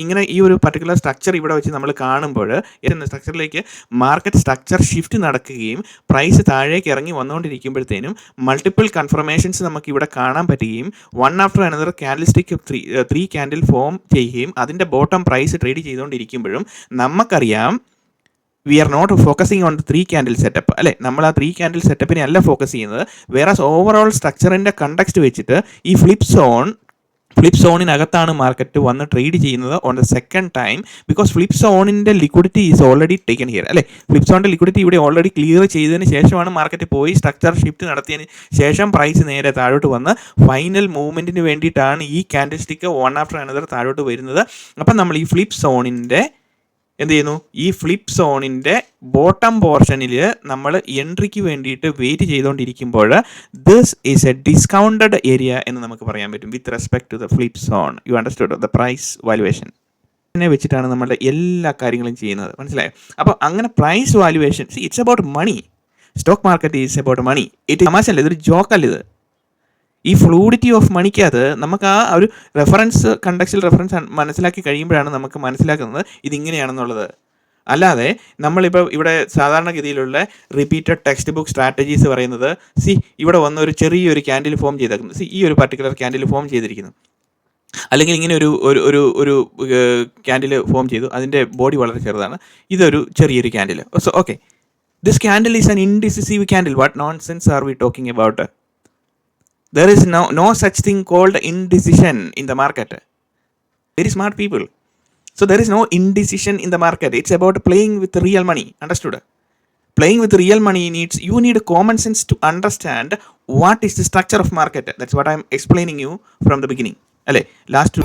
ഇങ്ങനെ ഈ ഒരു പർട്ടിക്കുലർ സ്ട്രക്ചർ ഇവിടെ വെച്ച് നമ്മൾ കാണുമ്പോൾ സ്ട്രക്ചറിലേക്ക് മാർക്കറ്റ് സ്ട്രക്ചർ ഷിഫ്റ്റ് നടക്കുകയും പ്രൈസ് താഴേക്ക് ഇറങ്ങി വന്നുകൊണ്ടിരിക്കുമ്പോഴത്തേനും മൾട്ടിപ്പിൾ കൺഫർമേഷൻസ് നമുക്ക് ഇവിടെ കാണാൻ പറ്റുകയും one after another candlestick three candle form ചെയ്യുകയും അതിൻ്റെ ബോട്ടം പ്രൈസ് ട്രേഡ് ചെയ്തുകൊണ്ടിരിക്കുമ്പോഴും നമുക്കറിയാം we are not focusing on 3 candle setup അല്ലേ. നമ്മൾ ആ 3 ക്യാൻഡിൽ സെറ്റപ്പിനെ അല്ല ഫോക്കസ് ചെയ്യുന്നത്. വേറെ ഓവറോൾ സ്ട്രക്ചറിൻ്റെ കണ്ടക്സ്റ്റ് വെച്ചിട്ട് ഈ ഫ്ലിപ്പ് സോണിനകത്താണ് മാർക്കറ്റ് വന്ന് ട്രേഡ് ചെയ്യുന്നത് on the second time. Because flip സോണിൻ്റെ liquidity is already taken here അല്ലേ. ഫ്ലിപ്പ് സോണിൻ്റെ ലിക്വിഡിറ്റി ഇവിടെ ഓൾറെഡി ക്ലിയർ ചെയ്തതിന് ശേഷമാണ് മാർക്കറ്റ് പോയി സ്ട്രക്ചർ ഷിഫ്റ്റ് നടത്തിയതിന് ശേഷം പ്രൈസ് നേരെ താഴോട്ട് വന്ന് ഫൈനൽ മൂവ്മെൻറ്റിന് വേണ്ടിയിട്ടാണ് ഈ candle stick one after another താഴോട്ട് വരുന്നത്. അപ്പം നമ്മൾ ഈ ഫ്ലിപ്പ് സോണിൻ്റെ എന്ത് ചെയ്യുന്നു, ഈ ഫ്ലിപ്പ് സോണിൻ്റെ ബോട്ടം പോർഷനിൽ നമ്മൾ എൻട്രിക്ക് വേണ്ടിയിട്ട് വെയിറ്റ് ചെയ്തുകൊണ്ടിരിക്കുമ്പോൾ this is a discounted area എന്ന് നമുക്ക് പറയാൻ പറ്റും with respect to the flip zone. You understood the price valuation വെച്ചിട്ടാണ് നമ്മളുടെ എല്ലാ കാര്യങ്ങളും ചെയ്യുന്നത്, മനസ്സിലായോ? അപ്പോൾ അങ്ങനെ price valuation it's about money. Stock market is about money. തമാശല്ല, ഇതൊരു ജോക്കല്ല ഇത്. ഈ ഫ്ലൂയിഡിറ്റി ഓഫ് മണിക്കകത്ത് നമുക്ക് ആ ഒരു കണ്ടക്സ്റ്റൽ റെഫറൻസ് മനസ്സിലാക്കി കഴിയുമ്പോഴാണ് നമുക്ക് മനസ്സിലാക്കുന്നത് ഇതിങ്ങനെയാണെന്നുള്ളത്. അല്ലാതെ നമ്മളിപ്പോൾ ഇവിടെ സാധാരണഗതിയിലുള്ള റിപ്പീറ്റഡ് ടെക്സ്റ്റ് ബുക്ക് സ്ട്രാറ്റജീസ് പറയുന്നത് ഇവിടെ വന്ന ഒരു ചെറിയൊരു ക്യാൻഡിൽ ഫോം ചെയ്തേക്കുന്നത്, ഈ ഒരു പർട്ടിക്കുലർ ക്യാൻഡിൽ ഫോം ചെയ്തിരിക്കുന്നു, അല്ലെങ്കിൽ ഇങ്ങനെ ഒരു ക്യാൻഡിൽ ഫോം ചെയ്തു, അതിൻ്റെ ബോഡി വളരെ ചെറുതാണ്, ഇതൊരു ചെറിയൊരു candle. So okay, this candle is an ഇൻഡിസിസീവ് candle. What nonsense are V talking about? There is no such thing called indecision in the market. Very smart people. So there is no indecision in the market. It's about playing with real money. Understood? Playing with real money you need common sense to understand what is the structure of market. That's what I'm explaining you from the beginning. Last